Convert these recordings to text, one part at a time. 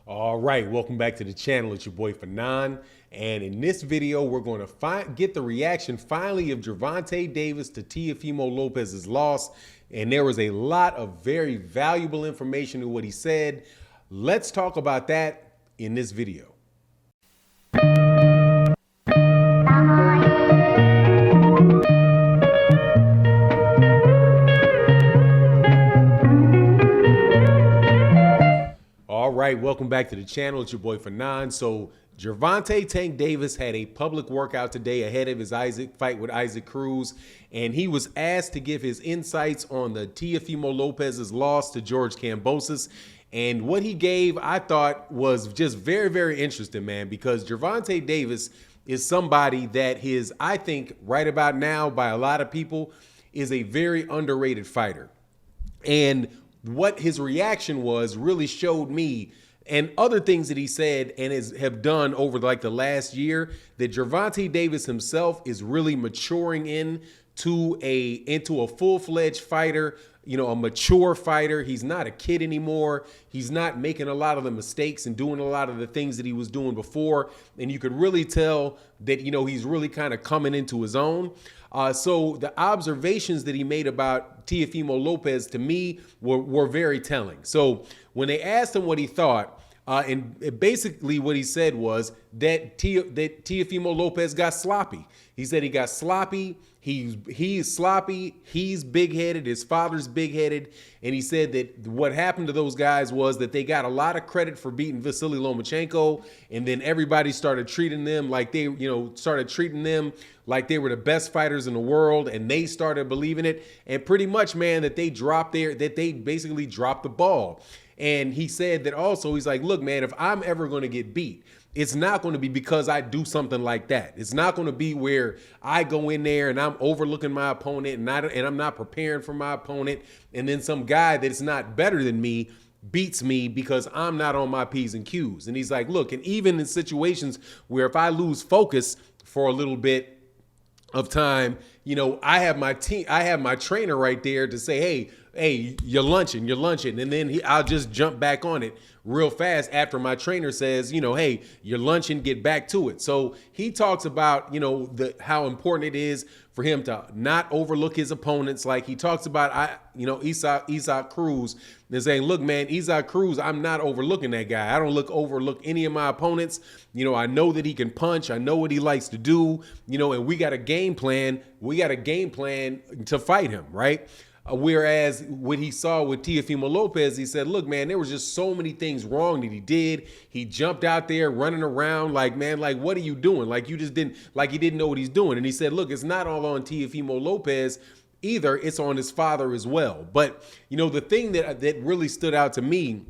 All right, welcome back to the channel. It's your boy Fanon, and in this video, we're going to get the reaction finally of Gervonta Davis to Teofimo Lopez's loss, and there was a lot of very valuable information in what he said. Let's talk about that in this video. All right, welcome back to the channel. It's your boy Fanon. So Gervonta Tank Davis had a public workout today ahead of his fight with Isaac Cruz, and he was asked to give his insights on the Teofimo Lopez's loss to George KAMBOSOS. And what he gave, I thought, was just very, very interesting, man, because Gervonta Davis is somebody that I think, right about now, by a lot of people, is a very underrated fighter. And what his reaction was really showed me, and other things that he said and have done over like the last year, that Gervonta Davis himself is really maturing into a full-fledged fighter, you know, a mature fighter. He's not a kid anymore. He's not making a lot of the mistakes and doing a lot of the things that he was doing before. And you could really tell that, you know, he's really kind of coming into his own. So the observations that he made about Teofimo Lopez to me were very telling. So when they asked him what he thought, and basically what he said was that Teofimo Lopez got sloppy. He said he got sloppy. He's sloppy. He's big-headed. His father's big-headed. And he said that what happened to those guys was that they got a lot of credit for beating Vasily Lomachenko, and then everybody started treating them like they were the best fighters in the world, and they started believing it. And pretty much, man, that they basically dropped the ball. And he said that also, he's like, look, man, if I'm ever going to get beat, it's not going to be because I do something like that. It's not going to be where I go in there and I'm overlooking my opponent and I'm not preparing for my opponent, and then some guy that's not better than me beats me because I'm not on my P's and Q's. And he's like, look, and even in situations where if I lose focus for a little bit of time, you know, I have my trainer right there to say, hey, you're lunching. And then I'll just jump back on it real fast after my trainer says, you know, hey, you're lunching, get back to it. So he talks about, you know, how important it is for him to not overlook his opponents. Like he talks about, Isaac Cruz, and saying, look, man, Isaac Cruz, I'm not overlooking that guy. I don't overlook any of my opponents. You know, I know that he can punch. I know what he likes to do, you know, and we got a game plan. We got a game plan to fight him, right? Whereas what he saw with Teofimo Lopez, he said, look, man, there was just so many things wrong that he did. He jumped out there running around like, man, like, what are you doing? Like, you just didn't, like, he didn't know what he's doing. And he said, look, it's not all on Teofimo Lopez either. It's on his father as well. But, you know, the thing that really stood out to me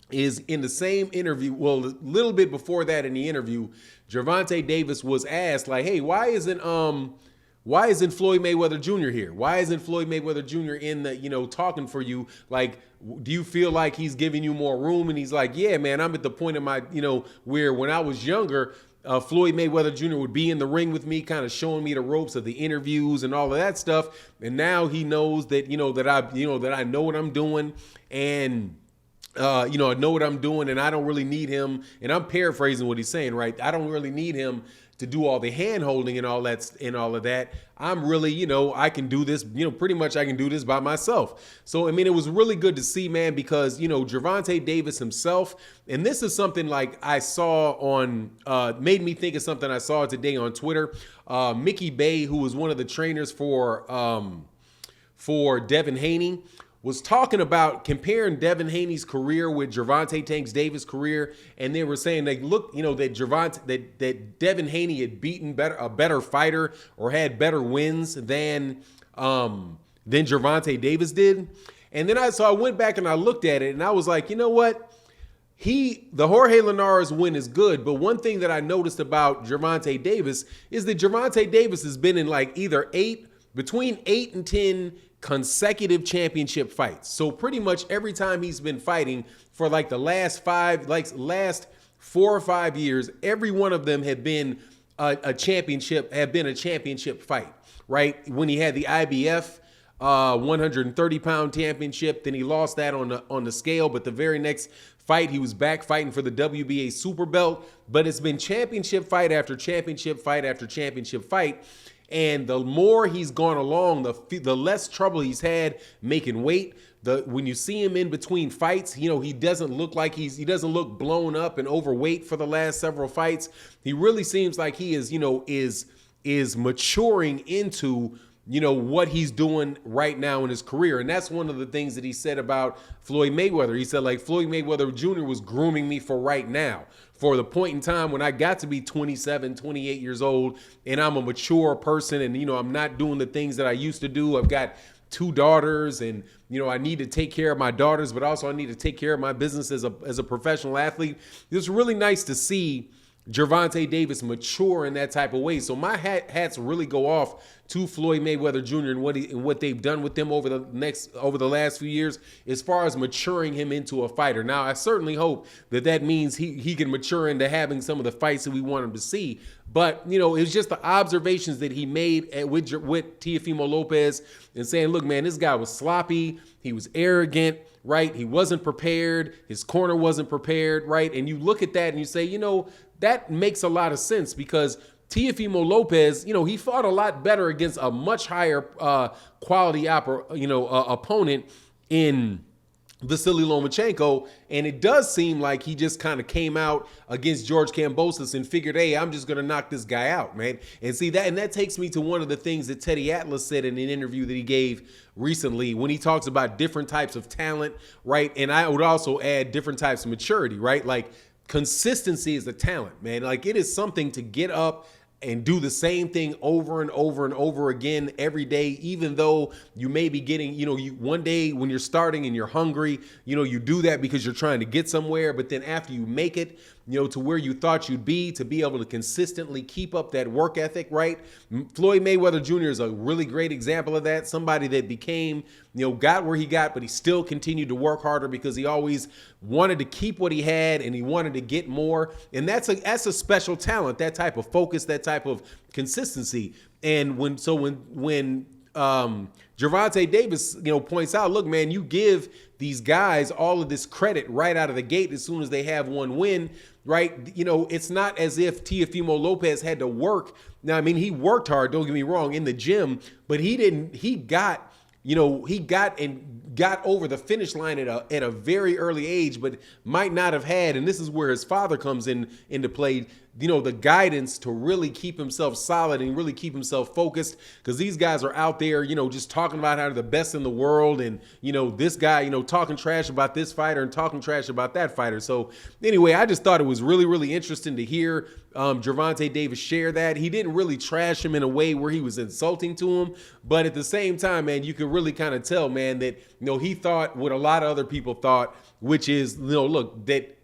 is in the same interview, well, a little bit before that in the interview, Gervonta Davis was asked, like, hey, why isn't Floyd Mayweather Jr. here? Why isn't Floyd Mayweather Jr. in the, you know, talking for you? Like, do you feel like he's giving you more room? And he's like, yeah, man, I'm at the point in my, you know, where when I was younger, Floyd Mayweather Jr. would be in the ring with me, kind of showing me the ropes of the interviews and all of that stuff. And now he knows that, that I know what I'm doing, and I know what I'm doing, and I don't really need him. And I'm paraphrasing what he's saying, right? I don't really need him to do all the hand holding and all of that. I'm really, I can do this, pretty much I can do this by myself. So, I mean, it was really good to see, man, because, Gervonta Davis himself, and this is something like I saw on, made me think of something I saw today on Twitter. Mickey Bay, who was one of the trainers for Devin Haney, was talking about comparing Devin Haney's career with Gervonta Tank Davis' career, and they were saying, like, look, that Devin Haney had beaten a better fighter or had better wins than Gervonta Davis did. And then I went back and I looked at it, and I was like, you know what? The Jorge Linares win is good, but one thing that I noticed about Gervonta Davis is that Gervonta Davis has been in like between 8 and 10 consecutive championship fights. So pretty much every time he's been fighting for like the last 4 or 5 years, every one of them have been a championship fight, right? When he had the IBF 130-pound championship, then he lost that on the scale, but the very next fight. He was back fighting for the WBA super belt, but it's been championship fight after championship fight after championship fight. And the more he's gone along, the less trouble he's had making weight. When you see him in between fights, you know, he doesn't look like he doesn't look blown up and overweight for the last several fights. He really seems like he is, you know, is maturing into, you know, what he's doing right now in his career. And that's one of the things that he said about Floyd Mayweather. He said, like, Floyd Mayweather Jr. was grooming me for right now, for the point in time when I got to be 27, 28 years old, and I'm a mature person, and, you know, I'm not doing the things that I used to do. I've got 2 daughters, and, you know, I need to take care of my daughters, but also I need to take care of my business as a professional athlete. It's really nice to see Gervonta Davis mature in that type of way. So my hats really go off to Floyd Mayweather Jr. and what they've done with him over the last few years as far as maturing him into a fighter. Now, I certainly hope that means he can mature into having some of the fights that we want him to see. But, you know, it's just the observations that he made with Teofimo Lopez and saying, look, man, this guy was sloppy. He was arrogant, right? He wasn't prepared. His corner wasn't prepared, right? And you look at that and you say, you know, that makes a lot of sense, because Teofimo Lopez, you know, he fought a lot better against a much higher quality opponent in Vasily Lomachenko, and it does seem like he just kind of came out against George Kambosos and figured, hey, I'm just going to knock this guy out, man. And see that, and that takes me to one of the things that Teddy Atlas said in an interview that he gave recently when he talks about different types of talent, right? And I would also add different types of maturity, right? Like, consistency is a talent, man. Like, it is something to get up and do the same thing over and over and over again every day, even though you may be getting, you know, one day when you're starting and you're hungry, you know, you do that because you're trying to get somewhere. But then after you make it, you know, to where you thought you'd be, to be able to consistently keep up that work ethic, right? Floyd Mayweather Jr. is a really great example of that. Somebody that became, you know, got where he got, but he still continued to work harder because he always wanted to keep what he had and he wanted to get more. And that's a special talent, that type of focus, that type of consistency. And when Gervonta Davis, you know, points out, look, man, you give these guys all of this credit right out of the gate as soon as they have one win, right? You know, it's not as if Teofimo Lopez had to work. Now, I mean, he worked hard, don't get me wrong, in the gym, but he got over the finish line at a very early age, but might not have had, and this is where his father comes into play, you know, the guidance to really keep himself solid and really keep himself focused, because these guys are out there, you know, just talking about how they're the best in the world, and, you know, this guy, you know, talking trash about this fighter and talking trash about that fighter. So anyway, I just thought it was really, really interesting to hear Gervonta Davis share that. He didn't really trash him in a way where he was insulting to him, but at the same time, man, you could really kind of tell, man, that, you know, he thought what a lot of other people thought, which is, you know, look, that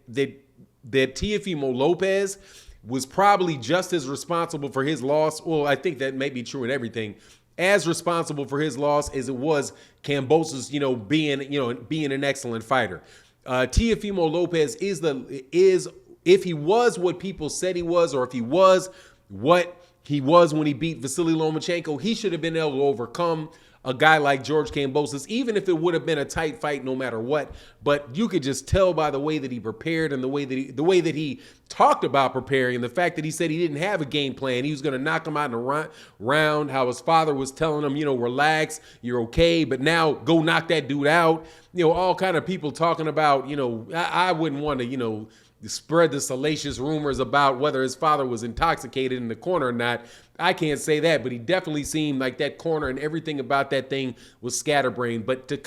Teofimo Lopez was probably just as responsible for his loss. Well, I think that may be true in everything, as responsible for his loss as it was Kambosos, you know, being an excellent fighter. Teofimo Lopez is if he was what people said he was, or if he was what he was when he beat Vasily Lomachenko, he should have been able to overcome a guy like George Kambosos, even if it would have been a tight fight no matter what. But you could just tell by the way that he prepared and the way that he talked about preparing, and the fact that he said he didn't have a game plan. He was going to knock him out in a round, how his father was telling him, you know, relax, you're okay, but now go knock that dude out. You know, all kind of people talking about, you know, I wouldn't want to, you know, spread the salacious rumors about whether his father was intoxicated in the corner or not. I can't say that, but he definitely seemed like that corner and everything about that thing was scatterbrained. But to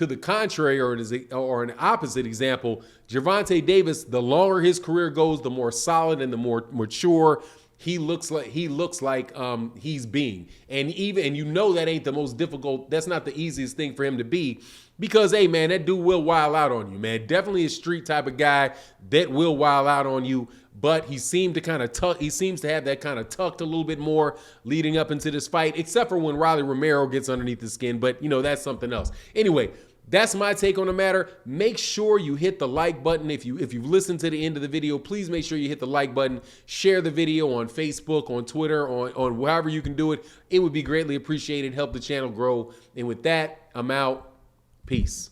the contrary, or an opposite example, Gervonta Davis, the longer his career goes, the more solid and the more mature he looks like he's being. And you know that ain't the most difficult, that's not the easiest thing for him to be, because, hey, man, that dude will wild out on you, man. Definitely a street type of guy that will wild out on you. But he seems to have that kind of tucked a little bit more leading up into this fight, except for when Riley Romero gets underneath the skin. But, you know, that's something else. Anyway, that's my take on the matter. Make sure you hit the like button. If you've listened to the end of the video, please make sure you hit the like button. Share the video on Facebook, on Twitter, on however you can do it. It would be greatly appreciated. Help the channel grow. And with that, I'm out. Peace.